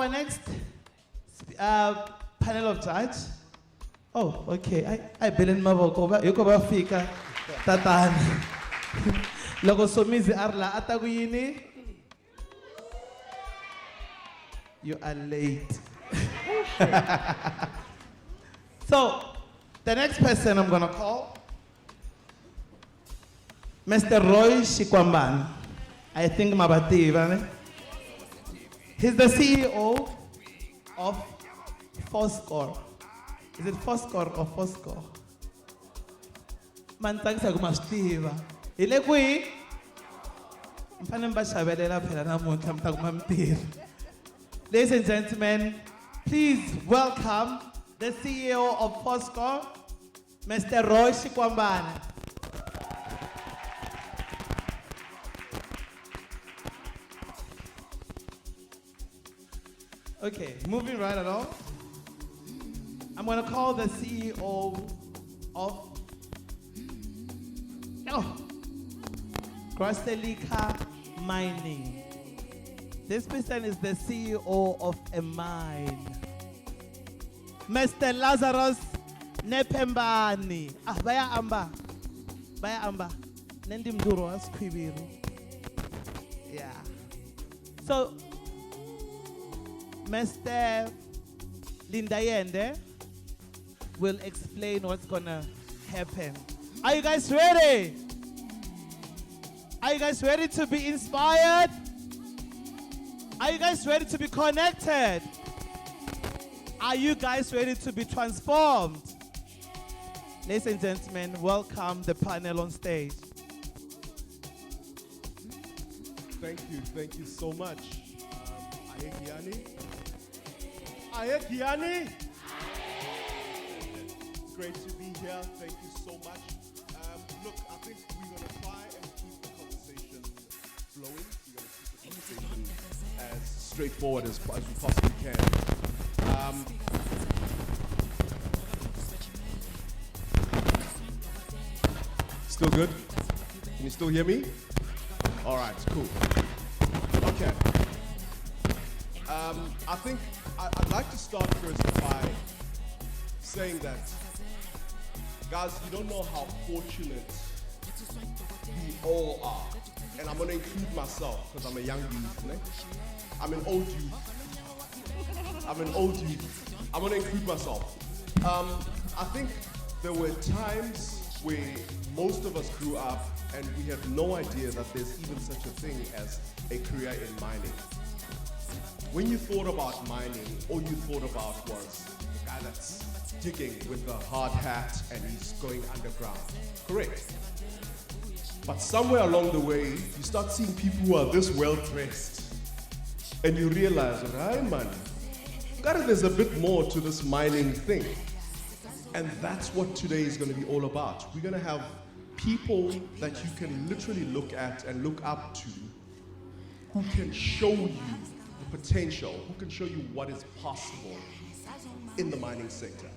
our next panel of judge. Oh, okay. I Belen Mavoko, Yokoba Fika, Tatan. Logo Somizi Arla Ataguyini. You are late. So, the next person I'm gonna call, Mr. Roy Shikwamban. I think Mabati, right? He's the CEO of Fourscore. Is it Fourscore or Fourscore? Mantangisa kumastiva. Ile kui mfana mbashabelela phela namuhla mtakumamtira. Ladies and gentlemen, please welcome the CEO of Fourscore, Mr. Roy Shikwambana. Okay, moving right along. I'm going to call the CEO of Crostelika Mining. This person is the CEO of a mine. Mr. Lazarus Nepembani. Baya amba. Nendi mduro askwibiru. Yeah. So, Mr. Lindayende will explain what's gonna happen. Are you guys ready? Are you guys ready to be inspired? Are you guys ready to be connected? Are you guys ready to be transformed? Ladies and gentlemen, welcome the panel on stage. Thank you so much. Ayekiani. It's great to be here. Thank you so much. Look, I think we're going to try and keep the conversation flowing. We're going to keep the conversation as straightforward as we possibly can. Still good? Can you still hear me? All right, cool. Okay. I think I'd like to start first by saying that, guys, you don't know how fortunate we all are. And I'm going to include myself because I'm a young youth. Né? I'm an old youth. I'm going to include myself. I think there were times where most of us grew up and we had no idea that there's even such a thing as a career in mining. When you thought about mining, all you thought about was the guy that's digging with the hard hat and he's going underground. Correct. But somewhere along the way, you start seeing people who are this well dressed and you realize, right, man, there's a bit more to this mining thing. And that's what today is going to be all about. We're going to have people that you can literally look at and look up to who can show you the potential, who can show you what is possible in the mining sector.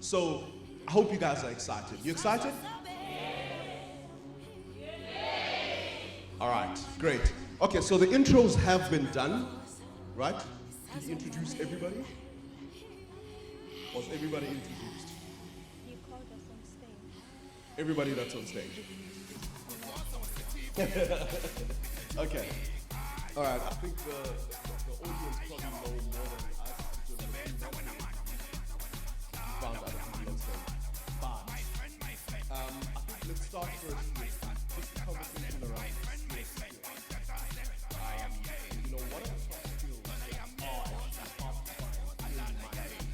So I hope you guys are excited. You excited? All right, great. Okay, so the intros have been done, right? Did you introduce everybody? Was everybody introduced? You called us on stage. Everybody that's on stage. Okay. All right, I think the audience probably know more than us. Found other people on stage. But I think let's start first with just the conversation around skills. You know, what are the top skills that are hard to find in mining?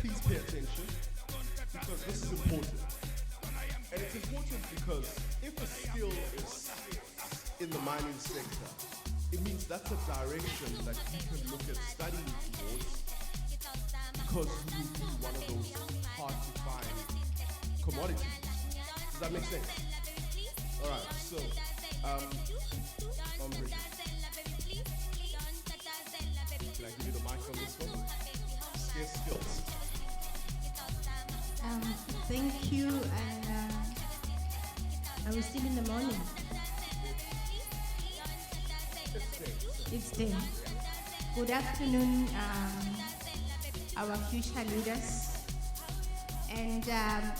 Please pay attention because this is important. And it's important because if a skill is in the mining sector, it means that's a direction that you can look at studying towards because you will be one of those hard to find commodities. Does that make sense? All right, so I'm ready. Can I give you the mic on this one? Scarce skills. Thank you, and I was still in the morning. It's 10. Good afternoon, our future leaders. And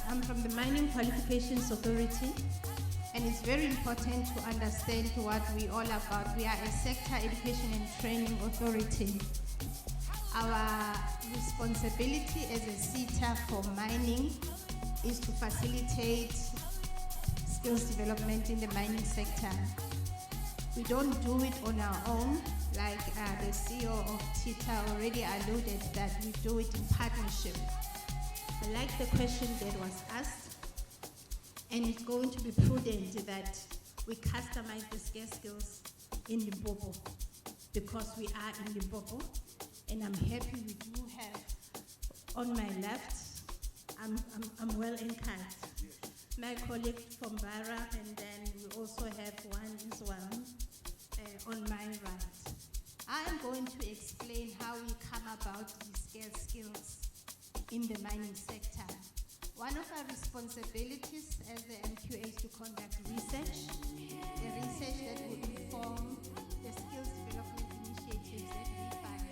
I'm from the Mining Qualifications Authority. And it's very important to understand what we're all about. We are a sector education and training authority. Our responsibility as a SETA for mining is to facilitate skills development in the mining sector. We don't do it on our own, like the CEO of TITA already alluded that we do it in partnership. I like the question that was asked, and it's going to be prudent that we customize the scarce skills in Limpopo because we are in Limpopo, and I'm happy we do have on my left, I'm well anchored. My colleague from Bara, and then we also have one as well on my right. I'm going to explain how we come about these scarce skills in the mining sector. One of our responsibilities as the MQA is to conduct research, the research that will inform the skills development initiatives that we fund.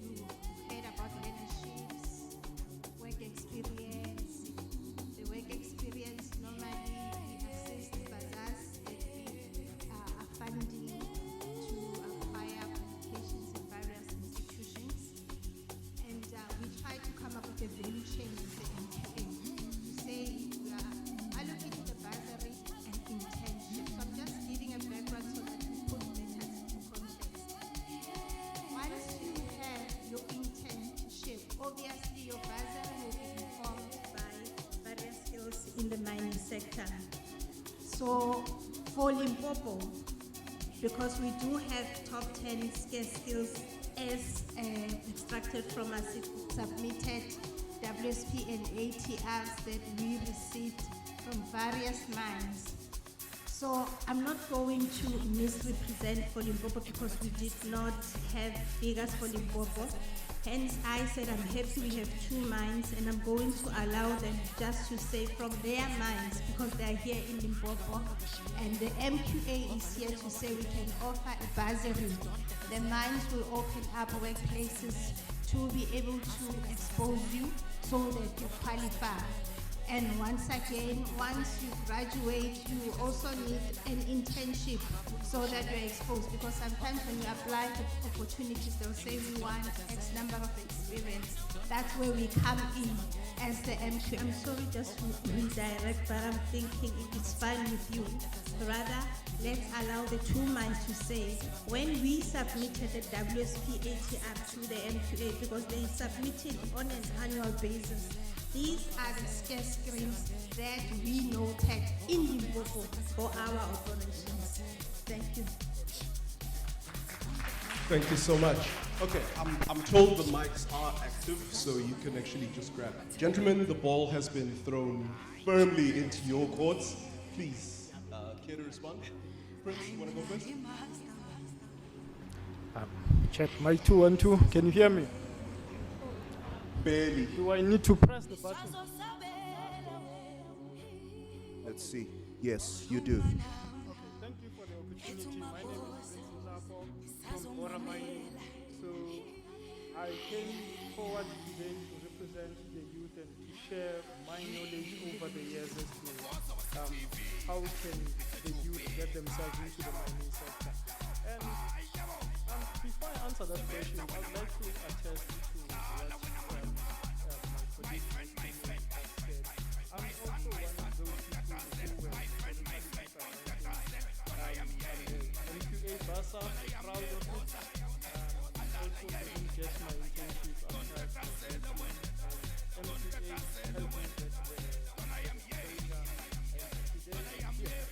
You heard about learnerships, work experience. The work experience normally we access the bazaars that we are funding to acquire qualifications in various institutions. And we try to come up with a value chain with the MQA to say we are allocating the bursary and internship. So I'm just giving a background so that we put matters into context. Once you have your internship, obviously your bursary will be informed by various skills in the mining sector. So for Limpopo, because we do have top 10 scarce skills as extracted from our submitted WSP and ATRs that we received from various mines. So I'm not going to misrepresent for Limpopo because we did not have figures for Limpopo. Hence, I said I'm happy we have 2 mines, and I'm going to allow them just to say from their mines because they're here in Limpopo, and the MQA is here to say we can offer a bursary. The mines will open up workplaces to be able to expose you so that you qualify. And once again, once you graduate, you also need an internship so that you're exposed, because sometimes when you apply for opportunities, they'll say we want X number of experience. That's where we come in as the MQ. I'm sorry just to redirect, but I'm thinking if it's fine with you, rather let's allow the 2 mines to say, when we submitted the WSP ATR to the MQA, because they submitted on an annual basis, these are the scarce skills that we noted in Limpopo for our operations. Thank you. Thank you so much. Okay, I'm told the mics are active, so you can actually just grab it. Gentlemen, the ball has been thrown firmly into your courts. Please, care to respond? Prince, you want to go first? Check my 2 1 2. Can you hear me? Barely. Do I need to press the button? Let's see. Yes, you do. Okay, thank you for the opportunity. My name is Prince Limpopo from Bora Mining. So I came forward today to represent the youth and to share my knowledge over the years as to how can the youth get themselves into the mining sector. And before I answer that question, I would like to attest to what my colleague has said. I'm also one of those people who were politically I'm the MQA Basa, proud of it. Also didn't get my internship outside of the MQA helped me get the exposure. And today I'm here.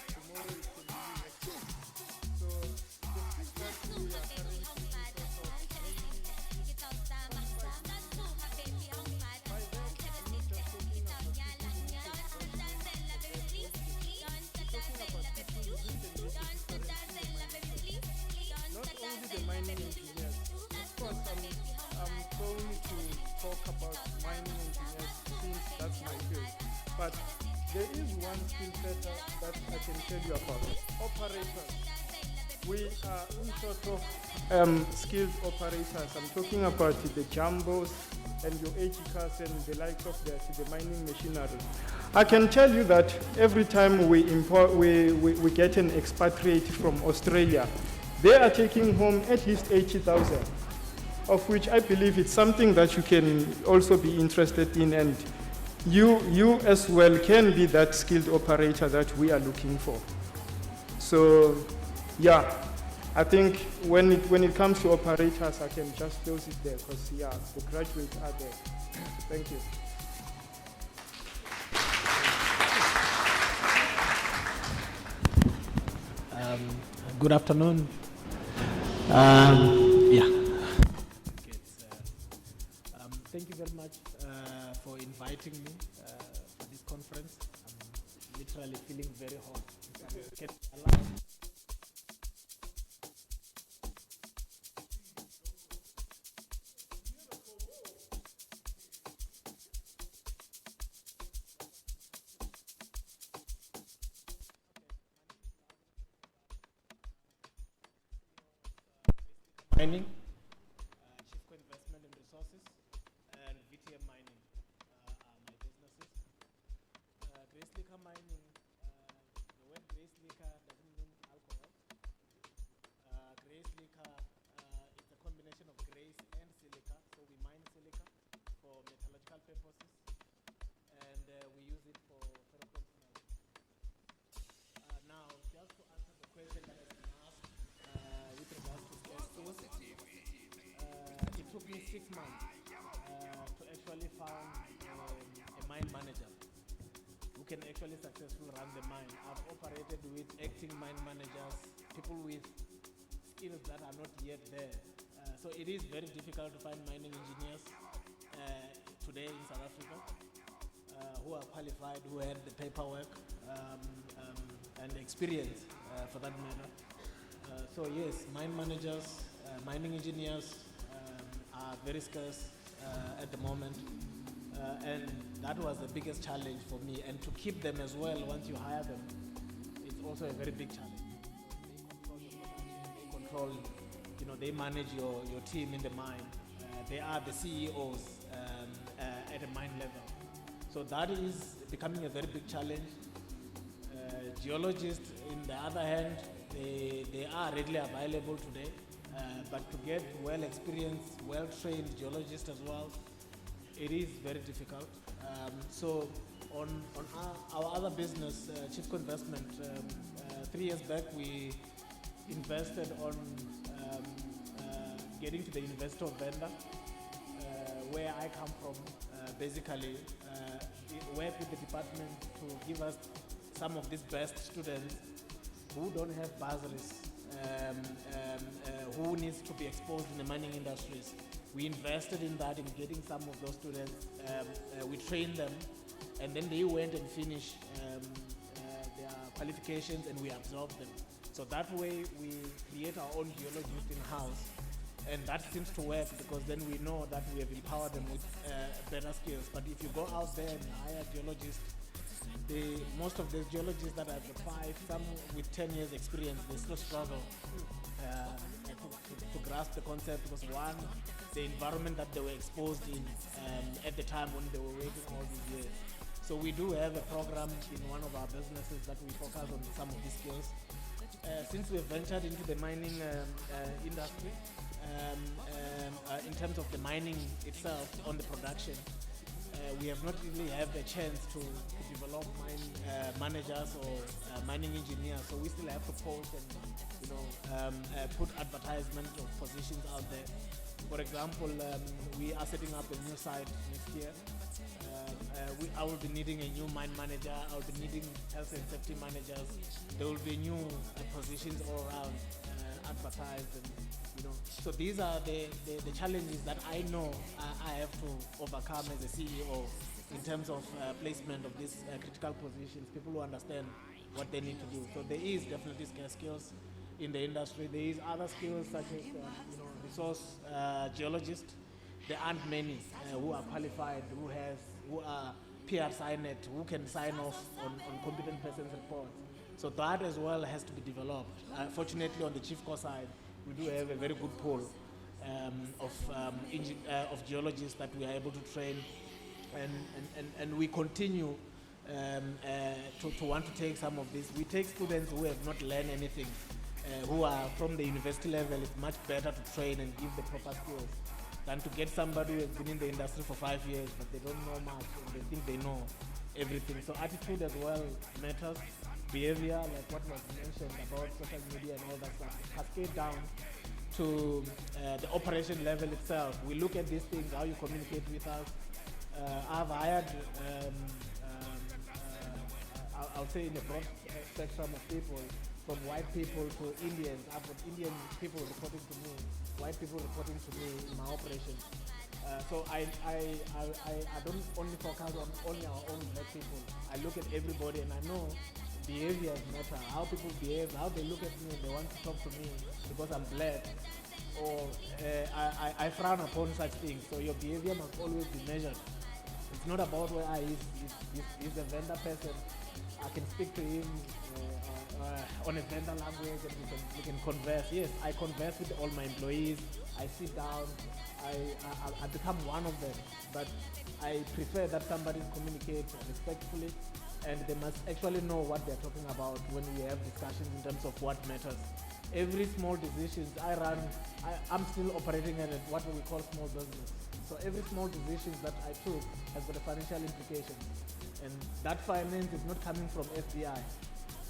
Tomorrow is the new experience. So the feedback we are currently mining engineers. Of course, I'm going to talk about mining engineers since that's my field. But there is one skill set that I can tell you about. Operators. we are in sort of skilled operators. I'm talking about the jumbos and your AG cars and the likes of that, the mining machinery. I can tell you that every time we import, we get an expatriate from Australia, they are taking home at least 80,000, of which I believe it's something that you can also be interested in, and you as well can be that skilled operator that we are looking for. So, yeah, I think when it comes to operators, I can just close it there because, yeah, the graduates are there. Thank you. Good afternoon. Thank you very much for inviting me for this conference. I'm literally feeling very hot. Get alive. Mining, Chief Co-Investment and Resources, and VTM Mining are my businesses. Grace Liquor Mining, the word Grace Liquor doesn't mean alcohol. Grace Liquor is a combination of grace and silica, so we mine silica for metallurgical purposes, and we use it for ferrochrome smelting. Now, just to answer the question that has been asked with regards to scarce skills, it took me 6 months to actually find a mine manager who can actually successfully run the mine. I've operated with acting mine managers, people with skills that are not yet there. So it is very difficult to find mining engineers today in South Africa who are qualified, who had the paperwork and experience for that matter. So yes, mine managers, mining engineers are very scarce at the moment, and that was the biggest challenge for me. And to keep them as well, once you hire them, it's also a very big challenge. They control, they manage your team in the mine. They are the CEOs at a mine level. So that is becoming a very big challenge. Geologists, in the other hand, they are readily available today, but to get well-experienced, well-trained geologists as well, it is very difficult. So on our other business, Chief Co-Investment, 3 years back we invested on getting to the investor vendor, where I come from, basically work with the department to give us some of these best students who don't have bursaries, who needs to be exposed in the mining industries. We invested in that, in getting some of those students. We trained them, and then they went and finished their qualifications, and we absorbed them. So that way, we create our own geologists in-house, and that seems to work because then we know that we have empowered them with better skills. But if you go out there and hire geologists, most of the geologists that have 5, some with 10 years experience, they still struggle to grasp the concept because one, the environment that they were exposed in at the time when they were working all these years. So we do have a program in one of our businesses that we focus on some of these skills. Since we've ventured into the mining industry, in terms of the mining itself on the production, we have not really had the chance to develop mine managers or mining engineers. So we still have to post and put advertisement of positions out there. For example, we are setting up a new site next year. I will be needing a new mine manager. I will be needing health and safety managers. There will be new positions all around advertised, and So these are the challenges that I know I have to overcome as a CEO in terms of placement of these critical positions. People who understand what they need to do. So there is definitely scarce skills in the industry. There is other skills such as resource geologists. There aren't many who are qualified, who are PR signed, who can sign off on competent persons reports. So that as well has to be developed. Fortunately, on the chief core side, we do have a very good pool of geologists that we are able to train, and we continue to want to take some of this. We take students who have not learned anything, who are from the university level. It's much better to train and give the proper skills than to get somebody who has been in the industry for 5 years but they don't know much and they think they know everything. So attitude as well matters. Behavior, like what was mentioned about social media and all that stuff, cascade down to the operation level itself. We look at these things, how you communicate with us. I've hired, I'll say in a broad spectrum of people, from white people to Indians. I've got Indian people reporting to me, white people reporting to me in my operations. So I don't only focus on only our own black people. I look at everybody and I know behaviors matter, how people behave, how they look at me and they want to talk to me because I'm black, or I frown upon such things. So your behavior must always be measured. It's not about where he's a vendor person. I can speak to him on a vendor language and we can converse. Yes, I converse with all my employees. I sit down. I become one of them. But I prefer that somebody communicates respectfully and they must actually know what they're talking about when we have discussions in terms of what matters. Every small decisions I'm still operating at what we call small business. So every small decision that I took has got a financial implication. And that finance is not coming from FBI.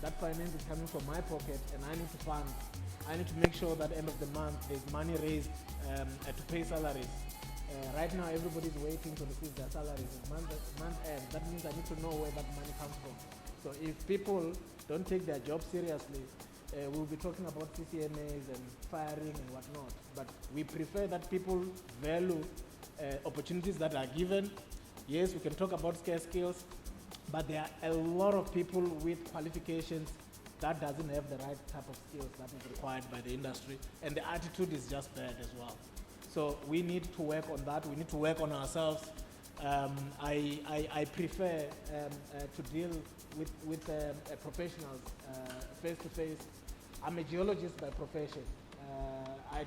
That finance is coming from my pocket and I need to fund. I need to make sure that end of the month there's money raised to pay salaries. Right now everybody's waiting to receive their salaries. It's month end. That means I need to know where that money comes from. So if people don't take their job seriously, we'll be talking about CCMAs and firing and whatnot. But we prefer that people value opportunities that are given. Yes, we can talk about scarce skills, but there are a lot of people with qualifications that doesn't have the right type of skills that is required by the industry, and the attitude is just bad as well. So we need to work on that. We need to work on ourselves. I prefer to deal with professionals face to face. I'm a geologist by profession. I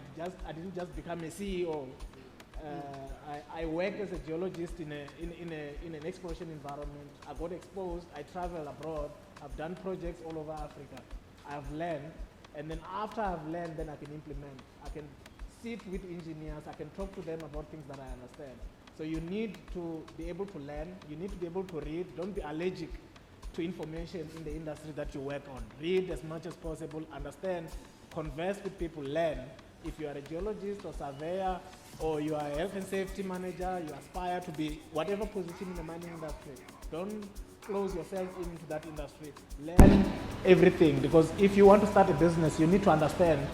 didn't just become a CEO. I work as a geologist in an exploration environment. I got exposed. I travel abroad. I've done projects all over Africa. I've learned, and then after I've learned, then I can implement. I can sit with engineers. I can talk to them about things that I understand. So you need to be able to learn. You need to be able to read. Don't be allergic to information in the industry that you work on. Read as much as possible. Understand. Converse with people. Learn. If you are a geologist or surveyor, or you are a health and safety manager, you aspire to be whatever position in the mining industry, don't close yourself into that industry. Learn everything, because if you want to start a business, you need to understand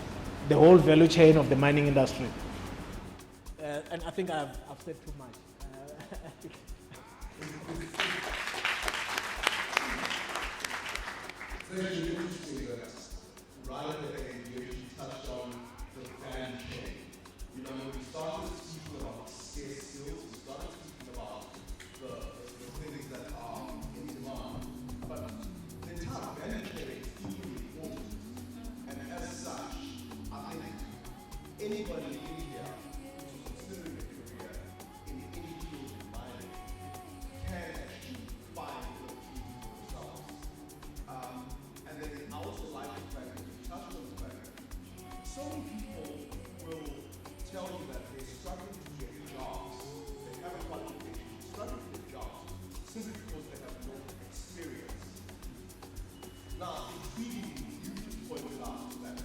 the whole value chain of the mining industry. And I think I've said too much. It's actually interesting that right at the end you actually touched on the value chain. You know, when we started speaking about scarce skills, we started speaking about the things that are in demand. But the entire value chain is equally important. And as such, I think anybody in here who's considering a career in any field of mining can actually find the opportunity for themselves. And then I also like the fact that you touched on the fact that so many people will tell you that they're struggling to get jobs. They have a qualification, struggling to get jobs simply because they have no experience. Now, intriguingly, you pointed out that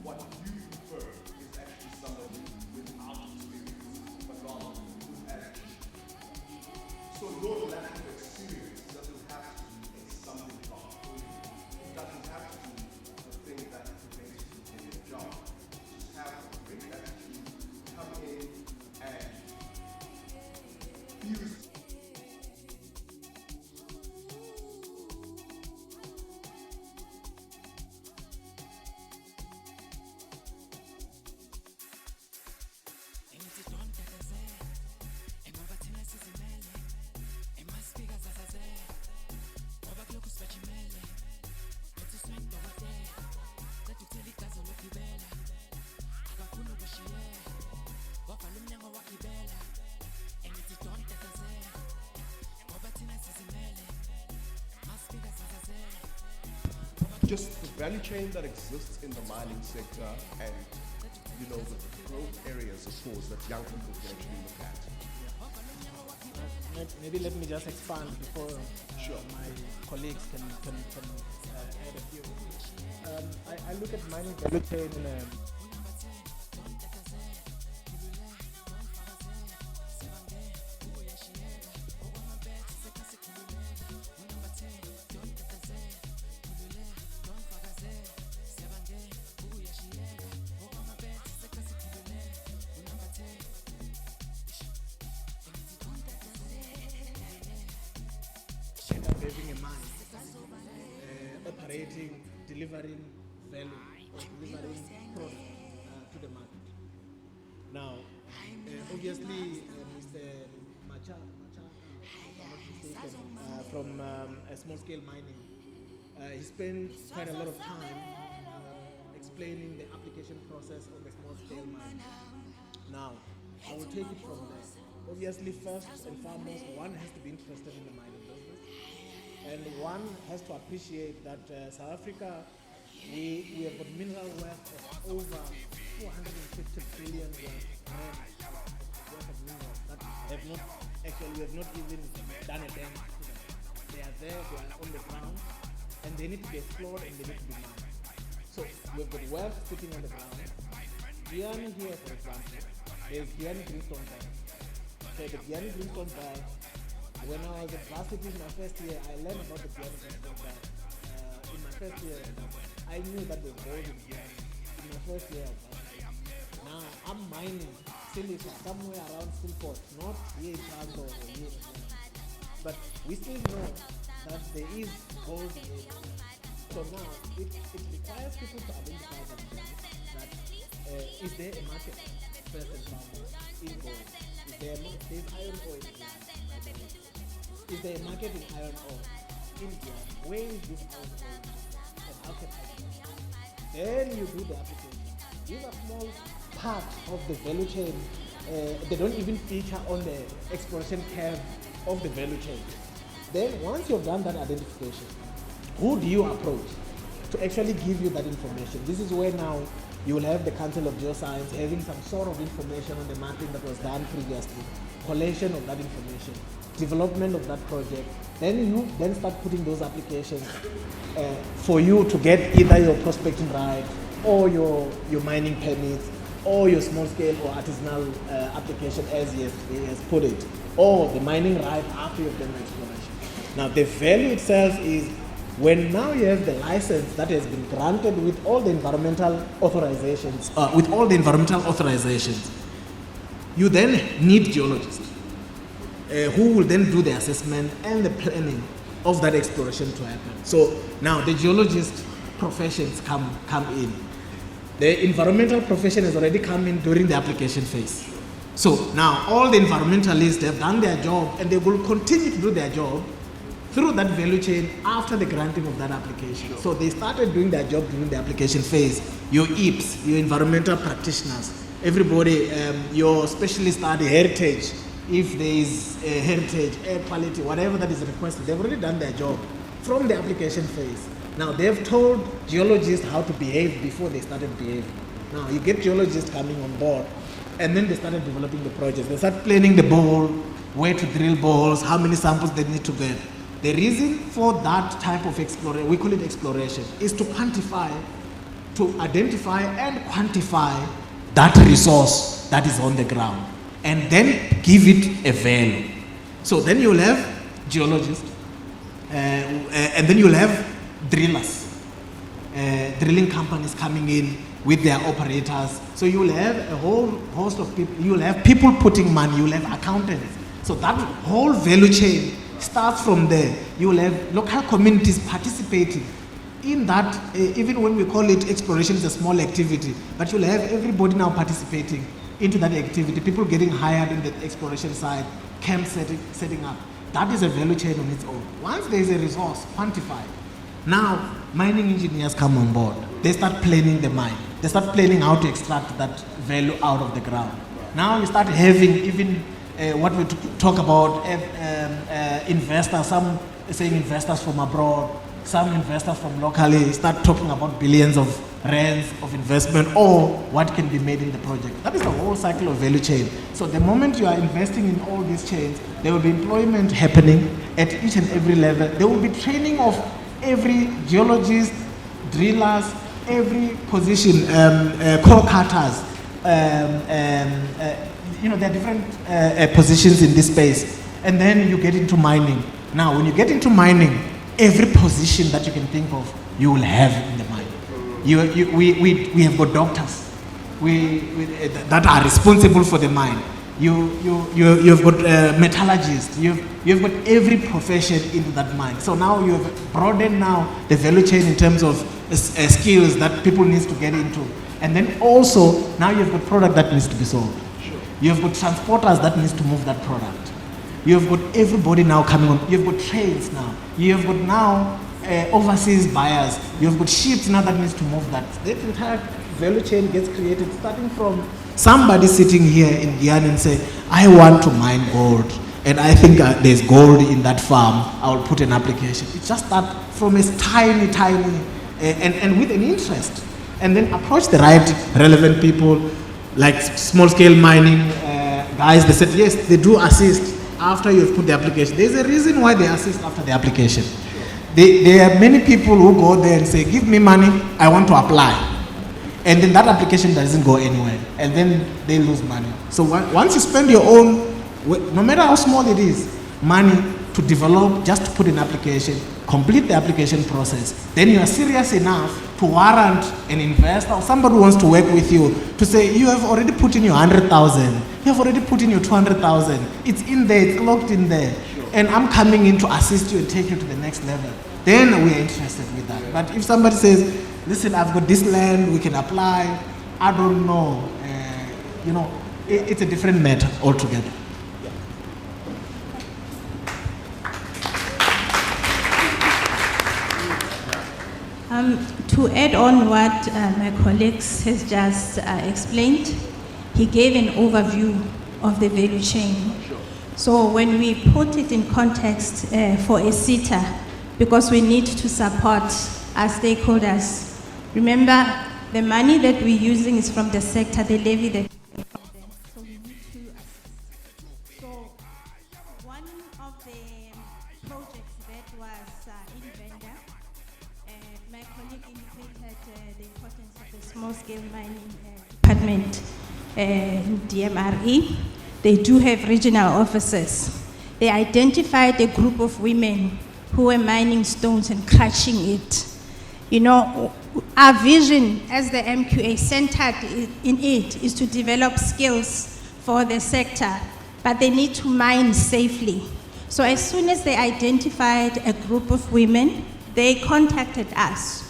what you prefer is actually somebody without experience, but rather with attitude. So your lack of experience doesn't have to be a stumbling block for you. It doesn't have to be the thing that prevents you from getting a job. Just have a great attitude, come in and fuse. It must be just the value chain that exists in the mining sector and, you know, the growth areas, of course, that young people can actually look at. Maybe let me just expand before Sure. my colleagues can add a few. I look at mining value chain in a having a mind, operating, delivering value, or delivering product to the market. Now, obviously, Mr. Macha, from small-scale mining, he spent quite a lot of time explaining the application process of the small-scale mining. Now, I will take it from there. Obviously, first and foremost, one has to be interested in the mining business. And one has to appreciate that South Africa, we have got mineral wealth of over 450 billion worth of minerals that have not, actually we have not even done a dent to them. They are there, they are on the ground, and they need to be explored and they need to be mined. So we've got wealth sitting on the ground. Guyana here, for example, there's Guyana Greenstone Bay. Okay, the Guyana Greenstone Bay, when I was at varsity in my first year, I learned about the Guyana Greenstone Bay. In my first year, I knew that there was gold in Guyana. In my first year of varsity. Now I'm mining silica somewhere around Silport, not here in Tango or here in Guyana. But we still know that there is gold in it. So now it requires people to identify themselves that is there a market first and foremost in gold? There's iron ore in Guyana, by the way. Is there a market in iron ore in Guyana? Where is this iron ore and how can I get it? Then you do the application. These are small part of the value chain. They don't even feature on the exploration curve of the value chain. Then once you've done that identification, who do you approach to actually give you that information? This is where now you will have the Council of Geoscience having some sort of information on the mapping that was done previously, collation of that information, development of that project. Then you then start putting those applications for you to get either your prospecting right or your mining permits or your small scale or artisanal application as he has put it, or the mining right after you've done the exploration. Now the value itself is when now you have the license that has been granted with all the environmental authorizations, you then need geologists who will then do the assessment and the planning of that exploration to happen. So now the geologist professions come in. The environmental profession has already come in during the application phase. So now all the environmentalists have done their job and they will continue to do their job through that value chain after the granting of that application. Sure. So they started doing their job during the application phase. Your EPs, your environmental practitioners, everybody, your specialist study heritage, if there is a heritage, air quality, whatever that is requested, they've already done their job from the application phase. Now they've told geologists how to behave before they started behaving. Now you get geologists coming on board and then they started developing the project. They start planning the borehole, where to drill boreholes, how many samples they need to get. The reason for that type of exploration, we call it exploration, is to quantify, to identify and quantify that resource that is on the ground and then give it a value. So then you'll have geologists and then you'll have drillers, drilling companies coming in with their operators. So you'll have a whole host of people, you'll have people putting money, you'll have accountants. So that whole value chain starts from there. You will have local communities participating in that, even when we call it exploration, it's a small activity, but you'll have everybody now participating into that activity, people getting hired in the exploration side, camp setting up. That is a value chain on its own. Once there is a resource quantified, now mining engineers come on board. They start planning the mine. They start planning how to extract that value out of the ground. Now you start having even what we talk about investors, some saying investors from abroad, some investors from locally start talking about billions of rands of investment or what can be made in the project. That is the whole cycle of value chain. So the moment you are investing in all these chains, there will be employment happening at each and every level. There will be training of every geologist, drillers, every position, core cutters. You know, there are different positions in this space. And then you get into mining. Now, when you get into mining, every position that you can think of, you will have in the mine. We have got doctors that are responsible for the mine. You've got metallurgists. You've got every profession in that mine. So now you have broadened now the value chain in terms of skills that people need to get into. And then also, now you've got product that needs to be sold. Sure. You've got transporters that needs to move that product. You've got everybody now coming on. You've got trades now. You've got now overseas buyers. You've got ships now that needs to move that. The entire value chain gets created starting from somebody sitting here in Guyana and say, I want to mine gold. And I think there's gold in that farm. I will put an application. It just start from a tiny, and with an interest. And then approach the right relevant people, like small scale mining guys. They said, yes, they do assist after you've put the application. There's a reason why they assist after the application. There are many people who go there and say, give me money, I want to apply. And then that application doesn't go anywhere. And then they lose money. So once you spend your own, no matter how small it is, money to develop, just to put an application, complete the application process, then you are serious enough to warrant an investor or somebody who wants to work with you to say, you have already put in your 100,000, you have already put in your 200,000, it's in there, it's locked in there, and I'm coming in to assist you and take you to the next level. Then we are interested with that. But if somebody says, listen, I've got this land, we can apply, I don't know, it's a different matter altogether. To add on what my colleagues has just explained, he gave an overview of the value chain. Sure. So when we put it in context for a SETA, because we need to support our stakeholders, remember the money that we're using is from the sector, the levy that so we need to assist. So one of the projects that was in Venda, my colleague indicated the importance of the small-scale mining department, DMRE. They do have regional offices. They identified a group of women who were mining stones and crushing it. You know, our vision as the MQA centered in it is to develop skills for the sector, but they need to mine safely. So as soon as they identified a group of women, they contacted us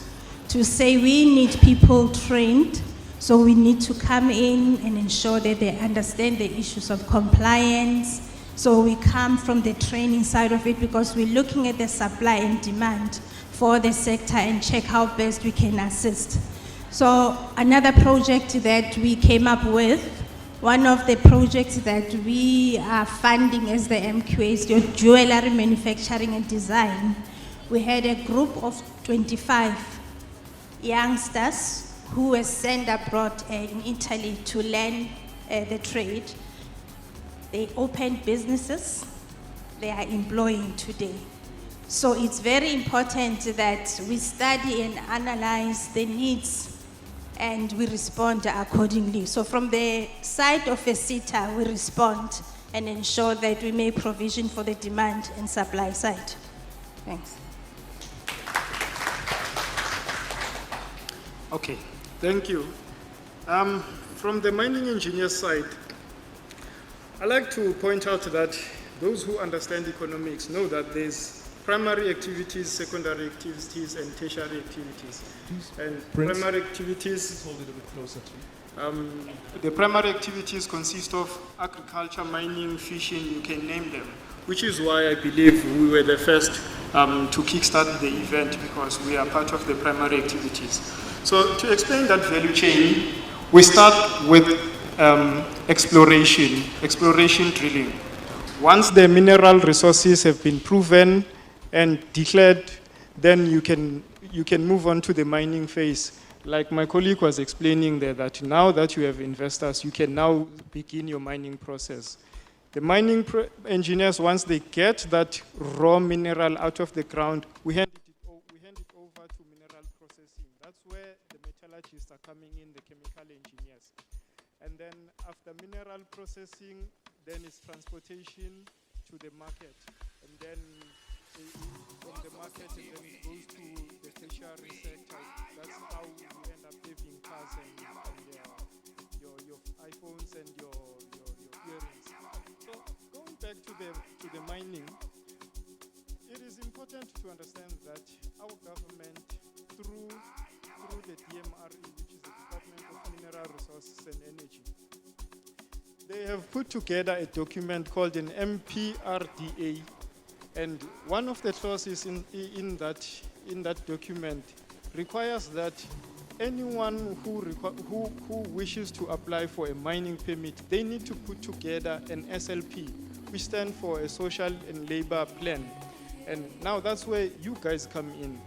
to say we need people trained, so we need to come in and ensure that they understand the issues of compliance. So we come from the training side of it because we're looking at the supply and demand for the sector and check how best we can assist. So another project that we came up with, one of the projects that we are funding as the MQA is your jewelry manufacturing and design. We had a group of 25 youngsters who were sent abroad in Italy to learn the trade. They opened businesses, they are employing today. So it's very important that we study and analyze the needs and we respond accordingly. So from the side of a SETA, we respond and ensure that we make provision for the demand and supply side. Thanks. Okay, thank you. From the mining engineer side, I like to point out that those who understand economics know that there's primary activities, secondary activities, and tertiary activities. And Prince, primary activities, hold it a bit closer to the primary activities consist of agriculture, mining, fishing, you can name them, which is why I believe we were the first to kickstart the event because we are part of the primary activities. So to explain that value chain, we start with exploration drilling. Once the mineral resources have been proven and declared, then you can move on to the mining phase. Like my colleague was explaining there, that now that you have investors, you can now begin your mining process. The mining engineers, once they get that raw mineral out of the ground, we hand it over to mineral processing. That's where the metallurgists are coming in, the chemical engineers. And then after mineral processing, then it's transportation to the market. And then from the market, and then it goes to the tertiary sector. That's how you end up having cars and your iPhones and your earrings. So going back to the mining, it is important to understand that our government, through the DMRE, which is the Department of Mineral Resources and Energy, they have put together a document called an MPRDA, and one of the clauses in that document requires that anyone who wishes to apply for a mining permit, they need to put together an SLP, which stands for a social and labor plan. And now that's where you guys come in.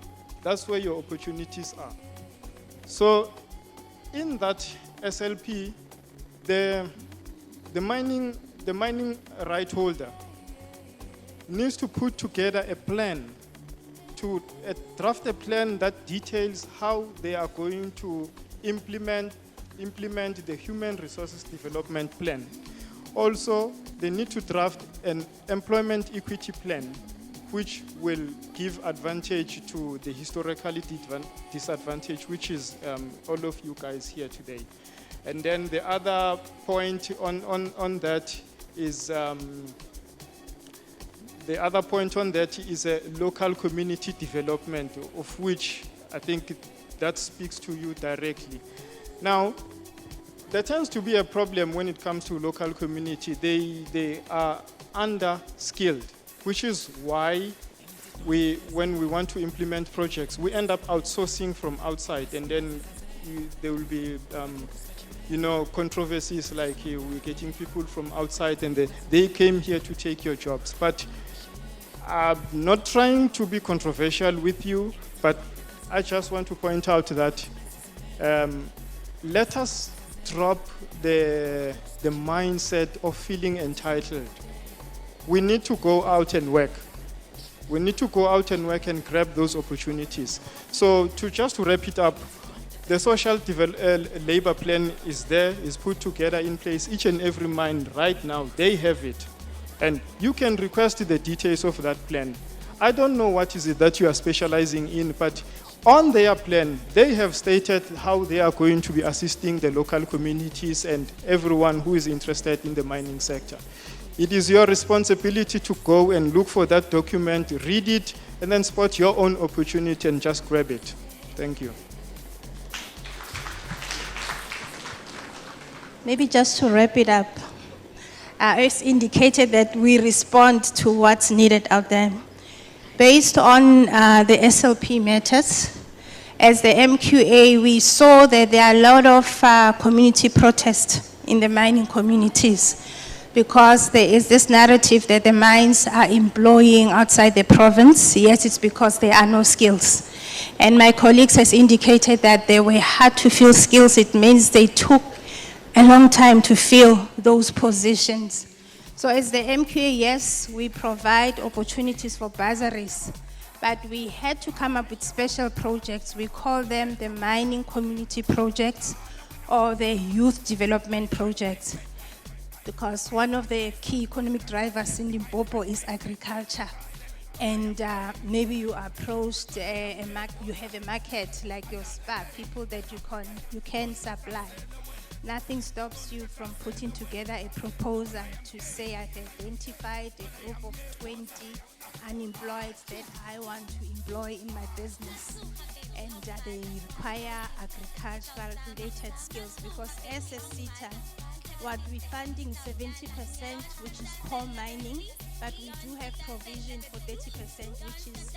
That's where your opportunities are. So in that SLP, the mining right holder needs to put together a plan, to draft a plan that details how they are going to implement the human resources development plan. Also, they need to draft an employment equity plan, which will give advantage to the historically disadvantaged, which is all of you guys here today. And then the other point on that is a local community development, of which I think that speaks to you directly. Now, there tends to be a problem when it comes to local community. They are under-skilled, which is why when we want to implement projects, we end up outsourcing from outside, and then there will be controversies like we're getting people from outside and they came here to take your jobs. But I'm not trying to be controversial with you, but I just want to point out that let us drop the mindset of feeling entitled. We need to go out and work. We need to go out and work and grab those opportunities. So to wrap it up, the social labor plan is there, is put together in place. Each and every mine right now, they have it. And you can request the details of that plan. I don't know what is it that you are specializing in, but on their plan, they have stated how they are going to be assisting the local communities and everyone who is interested in the mining sector. It is your responsibility to go and look for that document, read it, and then spot your own opportunity and just grab it. Thank you. Maybe just to wrap it up, it's indicated that we respond to what's needed out there. Based on the SLP matters, as the MQA, we saw that there are a lot of community protests in the mining communities because there is this narrative that the mines are employing outside the province. Yes, it's because there are no skills. And my colleagues has indicated that they were hard to fill skills. It means they took a long time to fill those positions. So as the MQA, yes, we provide opportunities for bursaries, but we had to come up with special projects. We call them the mining community projects or the youth development projects, because one of the key economic drivers in Limpopo is agriculture. And maybe you approached, you have a market like your spa, people that you can supply. Nothing stops you from putting together a proposal to say, I've identified a group of 20 unemployed that I want to employ in my business. And they require agricultural related skills, because as a SETA, what we're funding 70%, which is core mining, but we do have provision for 30%, which is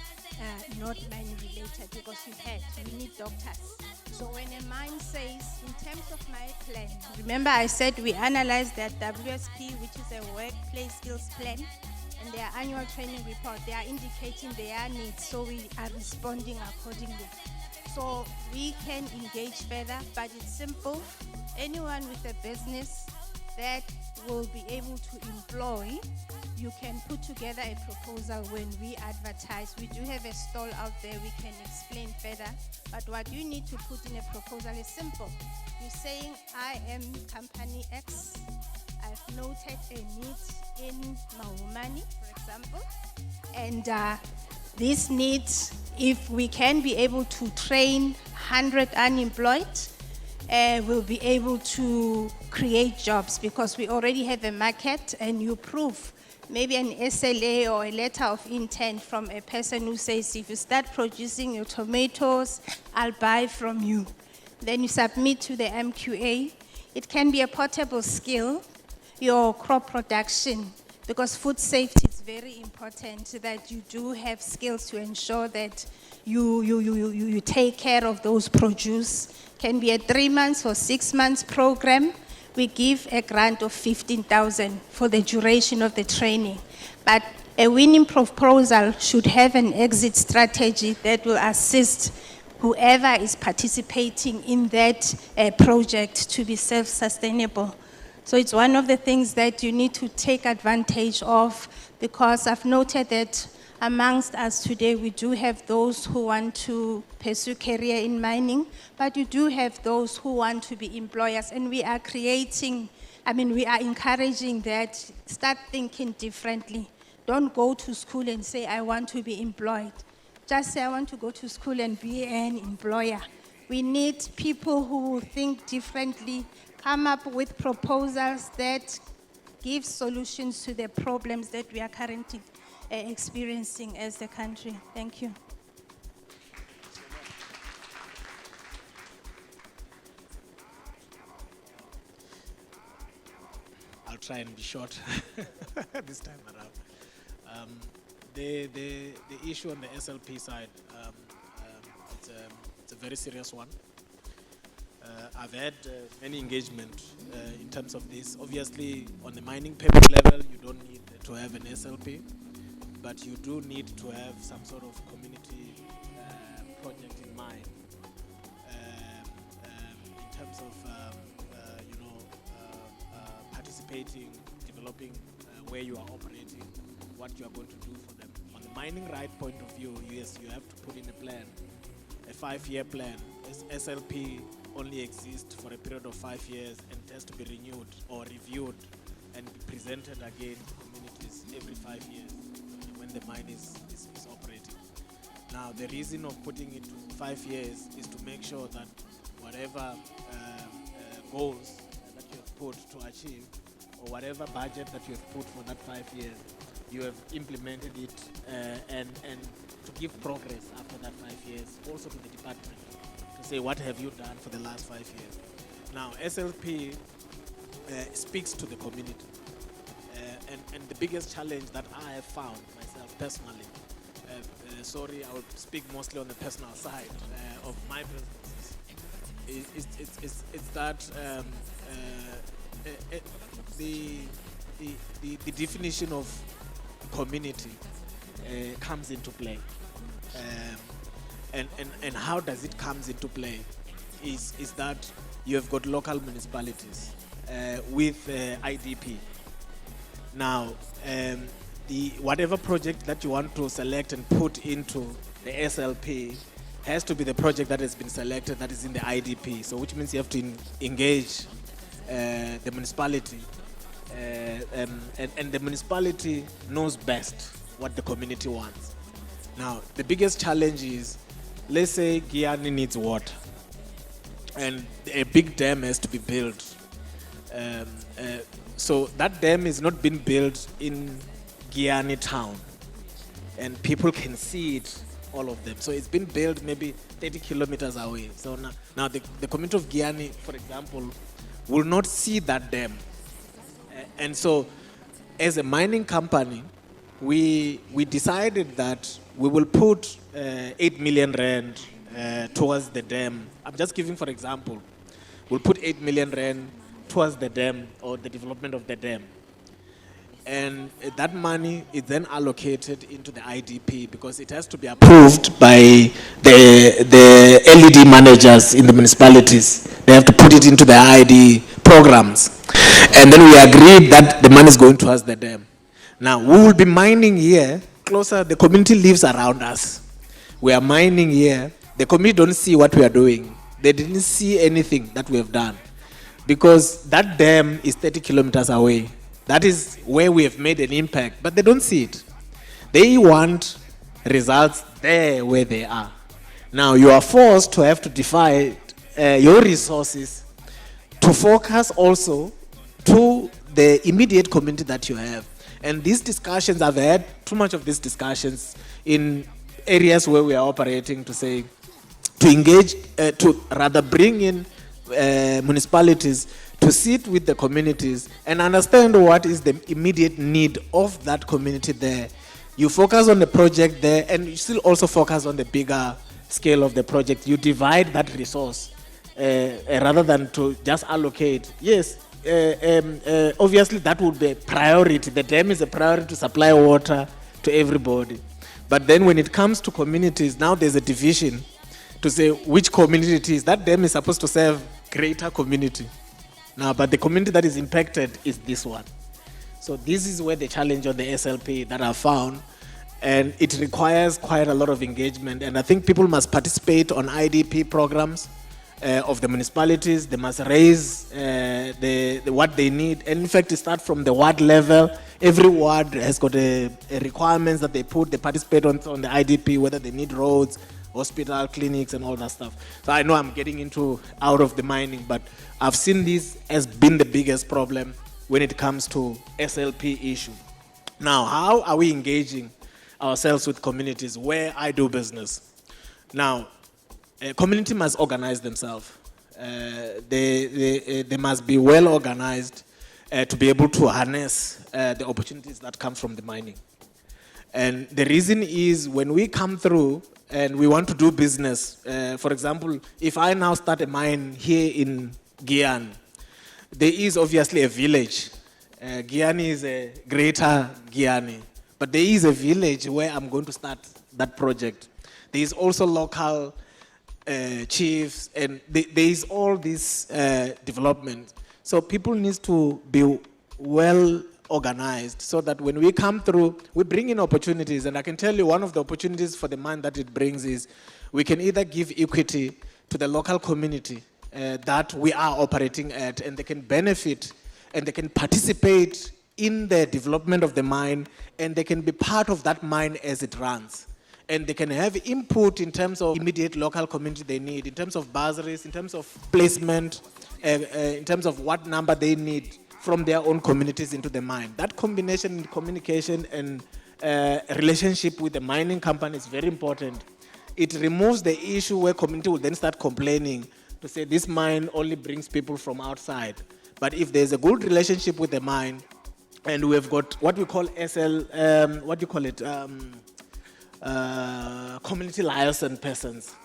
not mining related, because we need doctors. So when a mine says, in terms of my plan, remember I said we analyzed that WSP, which is a workplace skills plan, and their annual training report, they are indicating their needs, so we are responding accordingly. So we can engage further, but it's simple. Anyone with a business that will be able to employ, you can put together a proposal when we advertise. We do have a stall out there, we can explain further, but what you need to put in a proposal is simple. You're saying, I am company X, I've noted a need in Mahumani, for example, and this needs, if we can be able to train 100 unemployed, we'll be able to create jobs because we already have a market, and you prove maybe an SLA or a letter of intent from a person who says, if you start producing your tomatoes, I'll buy from you. Then you submit to the MQA. It can be a portable skill, your crop production, because food safety is very important, so that you do have skills to ensure that you take care of those produce. Can be a 3 months or 6 months program. We give a grant of 15,000 for the duration of the training. But a winning proposal should have an exit strategy that will assist whoever is participating in that project to be self-sustainable. So it's one of the things that you need to take advantage of, because I've noted that amongst us today, we do have those who want to pursue career in mining, but you do have those who want to be employers, and we are we are encouraging that. Start thinking differently. Don't go to school and say, I want to be employed. Just say, I want to go to school and be an employer. We need people who think differently, come up with proposals that give solutions to the problems that we are currently experiencing as a country. Thank you. I'll try and be short this time around. The issue on the SLP side, it's a very serious one. I've had many engagement in terms of this. Obviously, on the mining permit level, you don't need to have an SLP, but you do need to have some sort of community project in mind in terms of participating, developing where you are operating, what you are going to do for them. On the mining right point of view, yes, you have to put in a plan, a 5-year plan. SLP only exists for a period of 5 years and has to be renewed or reviewed and be presented again to communities every 5 years when the mine is operating. Now, the reason of putting it to 5 years is to make sure that whatever goals that you have put to achieve, or whatever budget that you have put for that 5 years, you have implemented it and to give progress after that 5 years, also to the department, to say what have you done for the last 5 years. Now, SLP speaks to the community. And the biggest challenge that I have found myself personally, sorry, I would speak mostly on the personal side of my business, is that the definition of community comes into play. And how does it comes into play is that you have got local municipalities with IDP. Now, whatever project that you want to select and put into the SLP has to be the project that has been selected that is in the IDP. So which means you have to engage the municipality, and the municipality knows best what the community wants. Now, the biggest challenge is, let's say Giyani needs water and a big dam has to be built. So that dam is not being built in Giyani town, and people can see it, all of them. So it's been built maybe 30 kilometers away. So now the community of Giyani, for example, will not see that dam. And so as a mining company, we decided that we will put 8 million rand towards the dam. I'm just giving for example. We'll put 8 million rand towards the dam or the development of the dam. And that money is then allocated into the IDP because it has to be approved by the LED managers in the municipalities. They have to put it into the ID programs. And then we agreed that the money is going towards the dam. Now, we will be mining here closer. The community lives around us. We are mining here. The community don't see what we are doing. They didn't see anything that we have done because that dam is 30 kilometers away. That is where we have made an impact, but they don't see it. They want results there where they are. Now, you are forced to have to divide your resources to focus also to the immediate community that you have. And these discussions, I've had too much of these discussions in areas where we are operating to say, to engage, to rather bring in municipalities to sit with the communities and understand what is the immediate need of that community there. You focus on the project there and you still also focus on the bigger scale of the project. You divide that resource rather than to just allocate. Yes, obviously that would be a priority. The dam is a priority to supply water to everybody. But then when it comes to communities, now there's a division to say which community it is. That dam is supposed to serve greater community. Now, but the community that is impacted is this one. So this is where the challenge on the SLP that I found, and it requires quite a lot of engagement. And I think people must participate on IDP programs of the municipalities. They must raise what they need. And in fact, it starts from the ward level. Every ward has got a requirements that they put. They participate on the IDP, whether they need roads, hospital, clinics, and all that stuff. So I know I'm getting out of the mining, but I've seen this as being the biggest problem when it comes to SLP issue. Now, how are we engaging ourselves with communities where I do business? Now, a community must organize themselves. They must be well organized to be able to harness the opportunities that come from the mining. And the reason is when we come through and we want to do business, for example, if I now start a mine here in Guyana, there is obviously a village. Guyana is a greater Guyana, but there is a village where I'm going to start that project. There is also local chiefs, and there is all this development. So people need to be well organized so that when we come through, we bring in opportunities. And I can tell you one of the opportunities for the mine that it brings is we can either give equity to the local community that we are operating at, and they can benefit and they can participate in the development of the mine, and they can be part of that mine as it runs. And they can have input in terms of immediate local community they need, in terms of bursaries, in terms of placement, in terms of what number they need from their own communities into the mine. That combination in communication and relationship with the mining company is very important. It removes the issue where community will then start complaining to say this mine only brings people from outside. But if there's a good relationship with the mine, and we've got what we call community liaison persons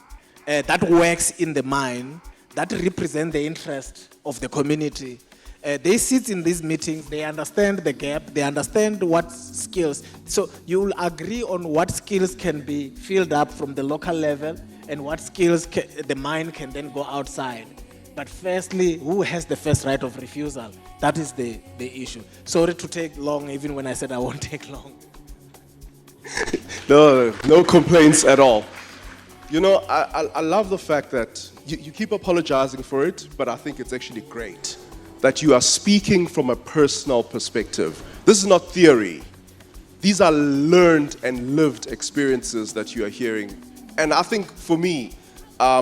that works in the mine, that represent the interest of the community. They sit in these meetings, they understand the gap, they understand what skills. So you will agree on what skills can be filled up from the local level and what skills the mine can then go outside. But firstly, who has the first right of refusal? That is the issue. Sorry to take long, even when I said I won't take long. No complaints at all. You know, I love the fact that you keep apologizing for it, but I think it's actually great that you are speaking from a personal perspective. This is not theory. These are learned and lived experiences that you are hearing. And I think for me, I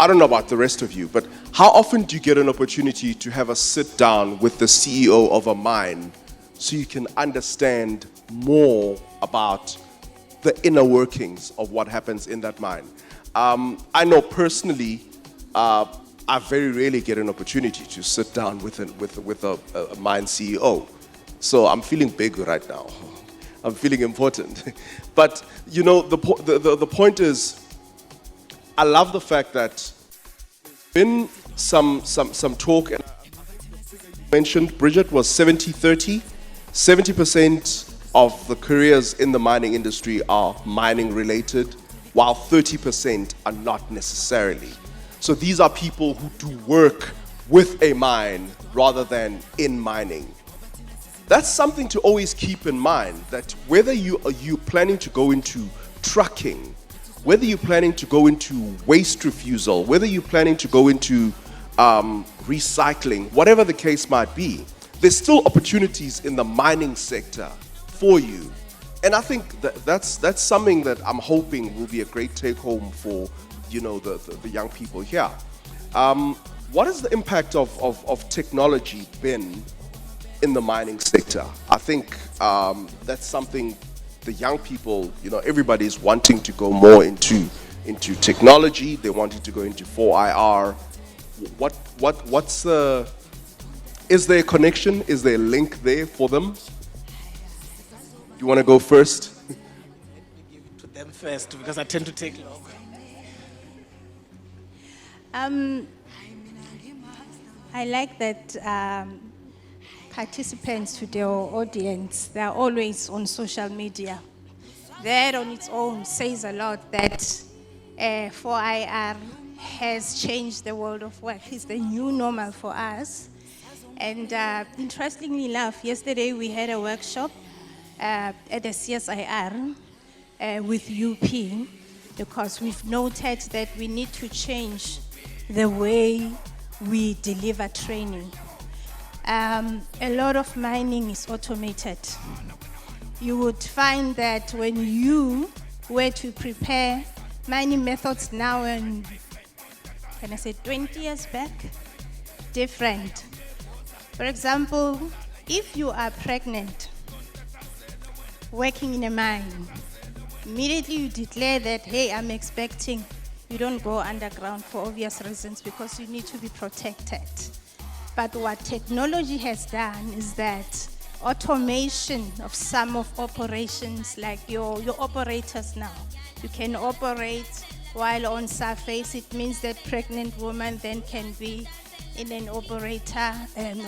don't know about the rest of you, but how often do you get an opportunity to have a sit down with the CEO of a mine so you can understand more about the inner workings of what happens in that mine? I know personally, I very rarely get an opportunity to sit down with a mine CEO. So I'm feeling big right now. I'm feeling important. But you know, the point is, I love the fact that there's been some talk, and I think the figure you mentioned, Bridget, was 70-30 70% of the careers in the mining industry are mining related, while 30% are not necessarily. So these are people who do work with a mine rather than in mining. That's something to always keep in mind, that whether you planning to go into trucking, whether you're planning to go into waste refusal, whether you're planning to go into recycling, whatever the case might be, there's still opportunities in the mining sector for you. And I think that's something that I'm hoping will be a great take home for, the young people here. What has the impact of technology been in the mining sector? I think that's something the young people, everybody's wanting to go more into technology. They're wanting to go into 4IR. Is there a connection? Is there a link there for them? You want to go first? To them first, because I tend to take long. I like that participants to their audience, they are always on social media. That on its own says a lot that 4IR has changed the world of work. It's the new normal for us. And interestingly enough, yesterday we had a workshop at the CSIR with UP, because we've noted that we need to change the way we deliver training. A lot of mining is automated. You would find that when you were to prepare mining methods now and, 20 years back, different. For example, if you are pregnant, working in a mine, immediately you declare that, hey, I'm expecting. You don't go underground for obvious reasons, because you need to be protected. But what technology has done is that automation of some of operations, like your operators now, you can operate while on surface. It means that pregnant woman then can be in an operator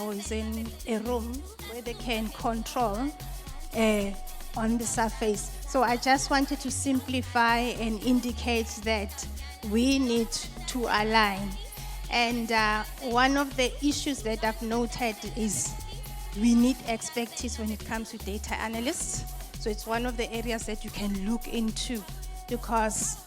or is in a room where they can control on the surface. So I just wanted to simplify and indicate that we need to align. And one of the issues that I've noted is we need expertise when it comes to data analysts. So it's one of the areas that you can look into, because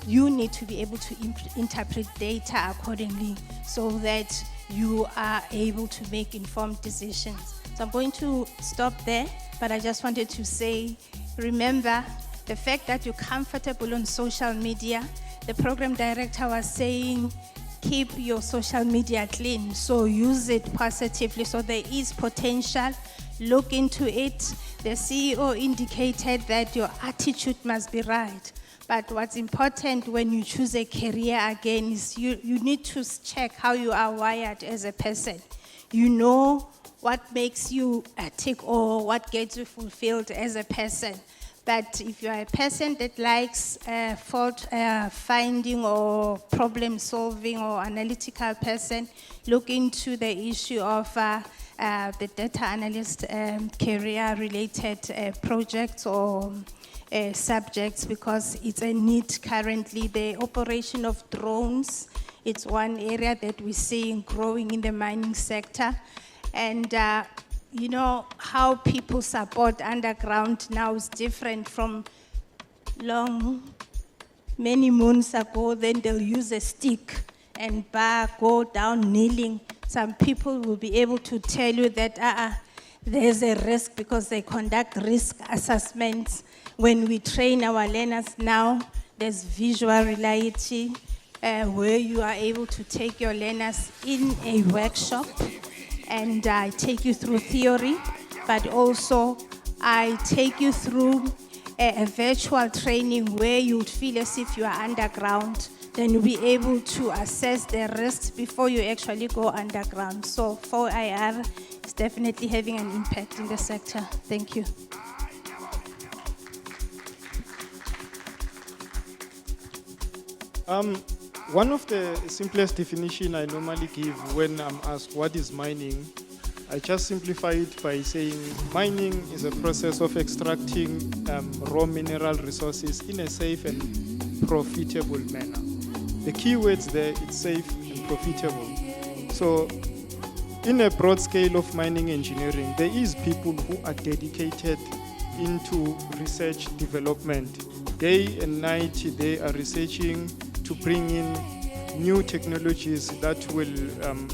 you need to be able to interpret data accordingly so that you are able to make informed decisions. So I'm going to stop there, but I just wanted to say, remember the fact that you're comfortable on social media. The program director was saying, keep your social media clean, so use it positively. So there is potential, look into it. The CEO indicated that your attitude must be right. But what's important when you choose a career again is you need to check how you are wired as a person. You know what makes you tick or what gets you fulfilled as a person. But if you are a person that likes fault finding or problem solving or analytical person, look into the issue of the data analyst career related projects or subjects, because it's a need currently. The operation of drones, it's one area that we're seeing growing in the mining sector. And you know how people support underground now is different from many moons ago. Then they'll use a stick and go down kneeling. Some people will be able to tell you that there's a risk, because they conduct risk assessments. When we train our learners now, there's visual reality where you are able to take your learners in a workshop, and I take you through theory, but also I take you through a virtual training where you would feel as if you are underground. Then you'll be able to assess the risks before you actually go underground. So 4IR is definitely having an impact in the sector. Thank you. One of the simplest definition I normally give when I'm asked what is mining, I just simplify it by saying mining is a process of extracting raw mineral resources in a safe and profitable manner. The key words there, it's safe and profitable. So in a broad scale of mining engineering, there is people who are dedicated into research development. Day and night, they are researching to bring in new technologies that will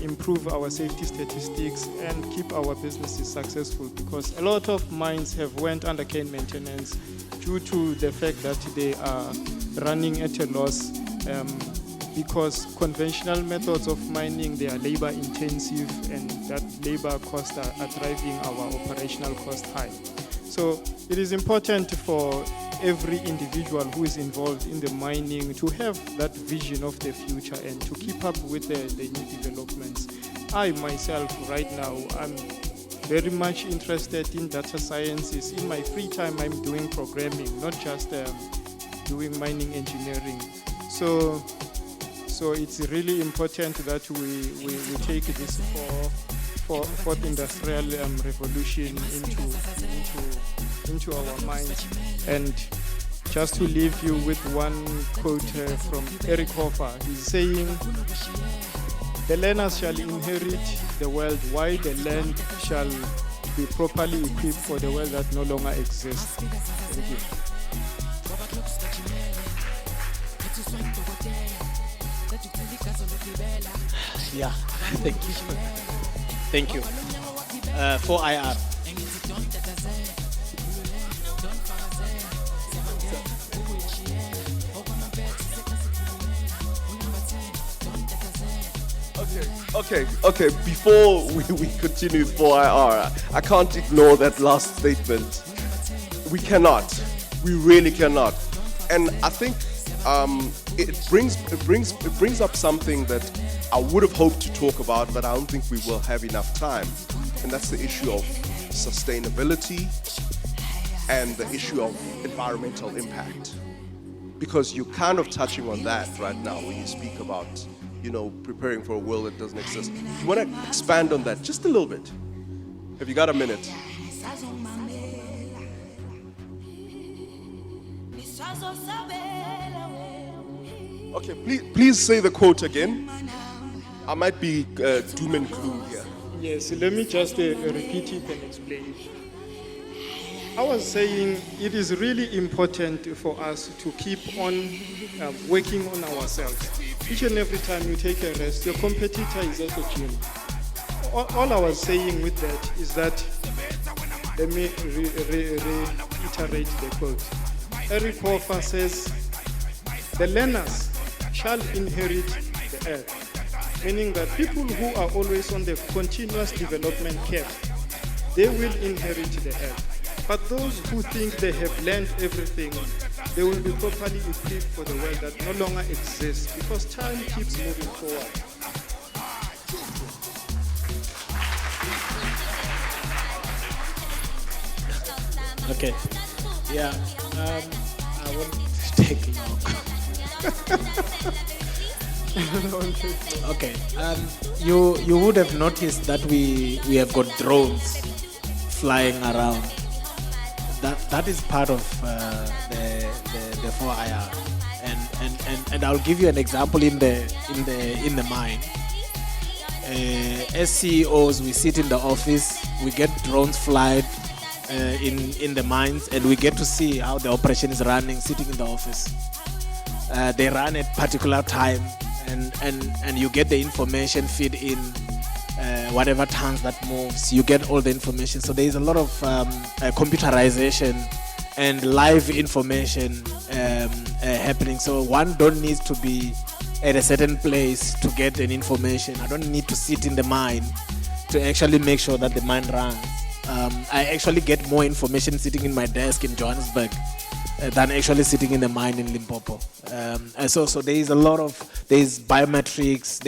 improve our safety statistics and keep our businesses successful, because a lot of mines have went under care and maintenance due to the fact that they are running at a loss, because conventional methods of mining, they are labor intensive, and that labor costs are driving our operational cost high. So it is important for every individual who is involved in the mining to have that vision of the future and to keep up with the new developments. I myself right now, I'm very much interested in data sciences. In my free time, I'm doing programming, not just doing mining engineering. So it's really important that we take this fourth industrial revolution into our minds. And just to leave you with one quote from Eric Hoffer, he's saying, "The learners shall inherit the world, while the land shall be properly equipped for the world that no longer exists." Thank you. Yeah, thank you. Thank you. For IR. Okay. Before we continue for IR, I can't ignore that last statement. We cannot. We really cannot. And I think it brings up something that I would have hoped to talk about, but I don't think we will have enough time. And that's the issue of sustainability and the issue of environmental impact. Because you're kind of touching on that right now when you speak about, preparing for a world that doesn't exist. You want to expand on that just a little bit? Have you got a minute? Okay, please say the quote again. I might be doom and gloom here. Yes, let me just repeat it and explain it. I was saying it is really important for us to keep on working on ourselves. Each and every time you take a rest, your competitor is at the gym. All I was saying with that is that, let me reiterate the quote. Eric Hoffer says, "The learners shall inherit the earth," meaning that people who are always on the continuous development curve, they will inherit the earth. But those who think they have learned everything, they will be properly equipped for the world that no longer exists, because time keeps moving forward. Okay. Yeah. I won't take long. Okay. You would have noticed that we have got drones flying around. That is part of the 4IR, and I'll give you an example in the mine. As CEOs, we sit in the office, we get drones flight in the mines, and we get to see how the operation is running sitting in the office. They run at particular time, and you get the information feed in. Whatever tank that moves, you get all the information. So there is a lot of computerization and live information happening. So one don't need to be at a certain place to get an information. I don't need to sit in the mine to actually make sure that the mine runs. I actually get more information sitting in my desk in Johannesburg than actually sitting in the mine in Limpopo. So there is a lot of, there's biometrics,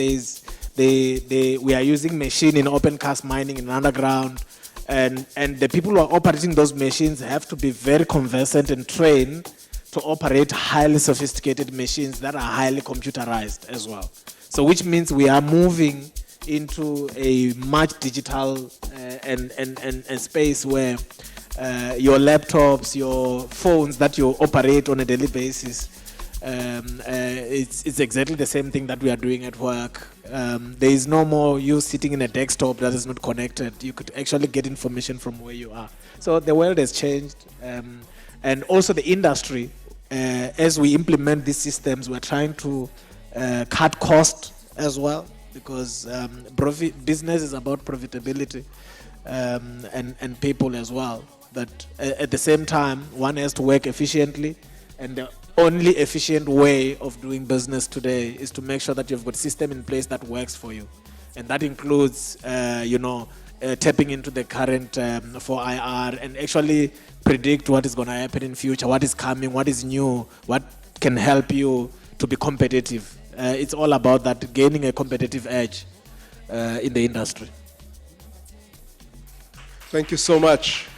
we are using machine in open cast mining in underground, and the people who are operating those machines have to be very conversant and trained to operate highly sophisticated machines that are highly computerized as well. So which means we are moving into a much digital and space where your laptops, your phones that you operate on a daily basis, it's exactly the same thing that we are doing at work. There is no more you sitting in a desktop that is not connected. You could actually get information from where you are. So the world has changed, and also the industry. As we implement these systems, we're trying to cut cost as well, because business is about profitability and people as well. But at the same time, one has to work efficiently, and the only efficient way of doing business today is to make sure that you've got a system in place that works for you. And that includes, tapping into the current 4IR and actually predict what is going to happen in future, what is coming, what is new, what can help you to be competitive. It's all about that, gaining a competitive edge in the industry. Thank you so much.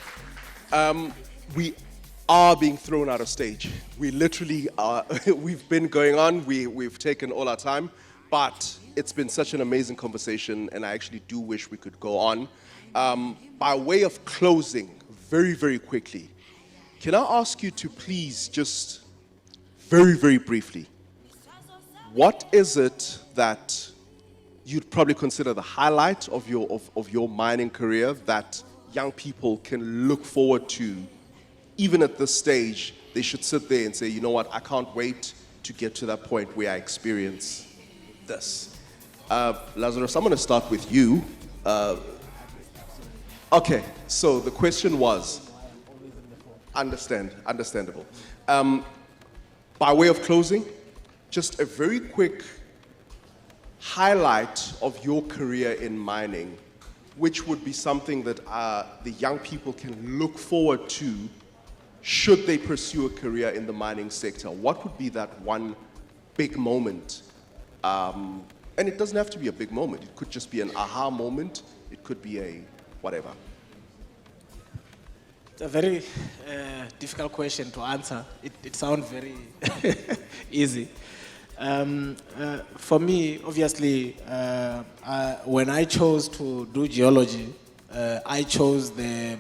We are being thrown out of stage. We literally are. We've been going on. We've taken all our time, but it's been such an amazing conversation, and I actually do wish we could go on. By way of closing, very, very quickly, can I ask you to please just very, very briefly, what is it that you'd probably consider the highlight of your mining career that young people can look forward to? Even at this stage, they should sit there and say, you know what, I can't wait to get to that point where I experience this. Lazarus, I'm going to start with you. Okay, so the question was, understandable. By way of closing, just a very quick highlight of your career in mining, which would be something that the young people can look forward to should they pursue a career in the mining sector. What would be that one big moment? And it doesn't have to be a big moment. It could just be an aha moment. It could be a whatever. It's a very difficult question to answer. It sounds very easy. For me, obviously, when I chose to do geology, I chose the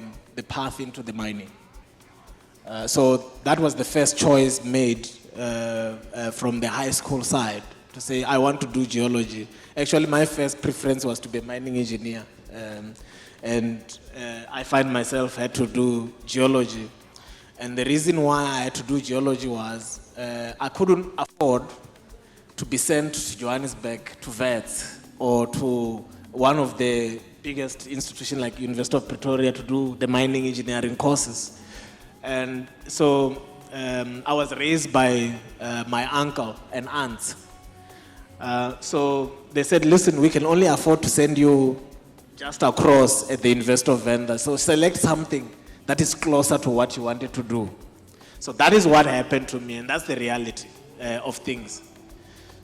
path into the mining. So that was the first choice made from the high school side, to say I want to do geology. Actually, my first preference was to be a mining engineer. And I find myself had to do geology. And the reason why I had to do geology was I couldn't afford to be sent to Johannesburg to Wits or to one of the biggest institutions like University of Pretoria to do the mining engineering courses. And so I was raised by my uncle and aunt. So they said, listen, we can only afford to send you just across at the University of Venda. So select something that is closer to what you wanted to do. So that is what happened to me, and that's the reality of things.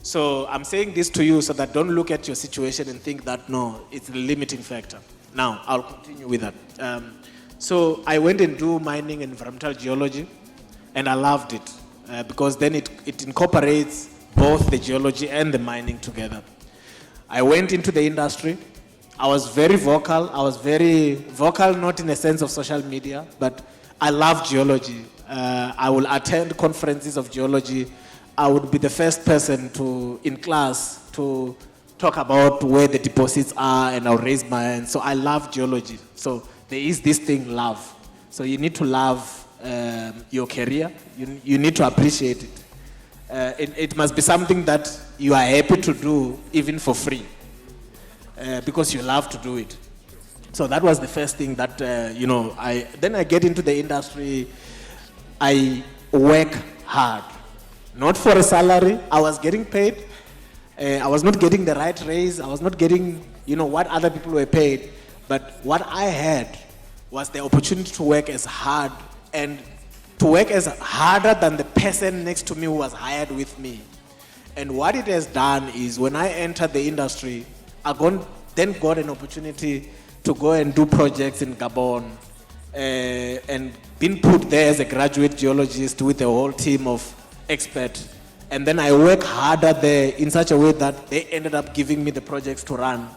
So I'm saying this to you so that don't look at your situation and think that, no, it's a limiting factor. Now, I'll continue with that. So I went and do mining and environmental geology, and I loved it because then it incorporates both the geology and the mining together. I went into the industry. I was very vocal. I was very vocal, not in a sense of social media, but I love geology. I will attend conferences of geology. I would be the first person in class to talk about where the deposits are, and I'll raise my hand. So I love geology. So there is this thing, love. So you need to love your career. You need to appreciate it. It must be something that you are happy to do, even for free, because you love to do it. So that was the first thing that, then I get into the industry. I work hard. Not for a salary. I was getting paid. I was not getting the right raise. I was not getting, what other people were paid. But what I had was the opportunity to work as hard and to work as harder than the person next to me who was hired with me. And what it has done is when I entered the industry, I then got an opportunity to go and do projects in Gabon and been put there as a graduate geologist with a whole team of experts. And then I worked harder there in such a way that they ended up giving me the projects to run.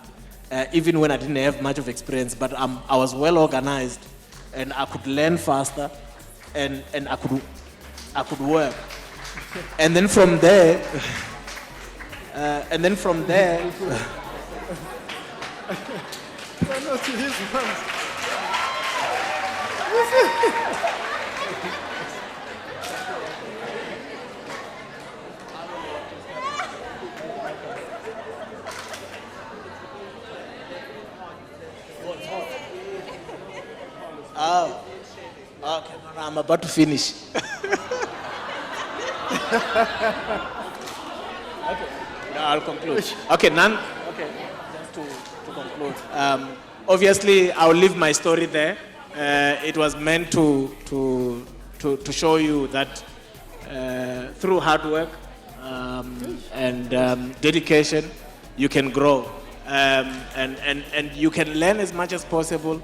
even when I didn't have much of experience, but I was well organized, and I could learn faster, and I could work. And then from there, No, to his ones. Oh, okay, no, I'm about to finish. Okay, no, I'll conclude. Okay, okay, just to conclude. Obviously, I'll leave my story there. It was meant to show you that through hard work and dedication, you can grow, and you can learn as much as possible.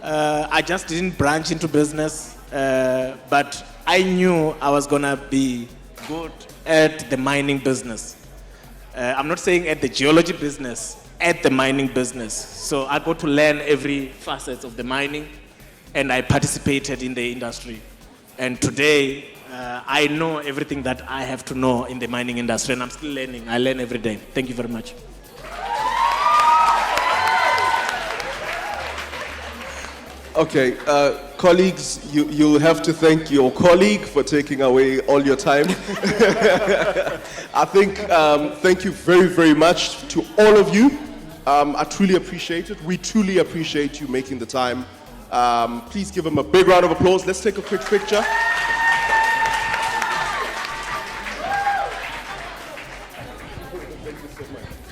I just didn't branch into business, but I knew I was gonna be good at the mining business. I'm not saying at the geology business, at the mining business. So I got to learn every facet of the mining, and I participated in the industry. And today, I know everything that I have to know in the mining industry, and I'm still learning. I learn every day. Thank you very much. Okay, colleagues, you'll have to thank your colleague for taking away all your time. I think, thank you very, very much to all of you. I truly appreciate it. We truly appreciate you making the time. Please give them a big round of applause. Let's take a quick picture.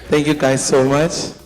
Thank you guys so much.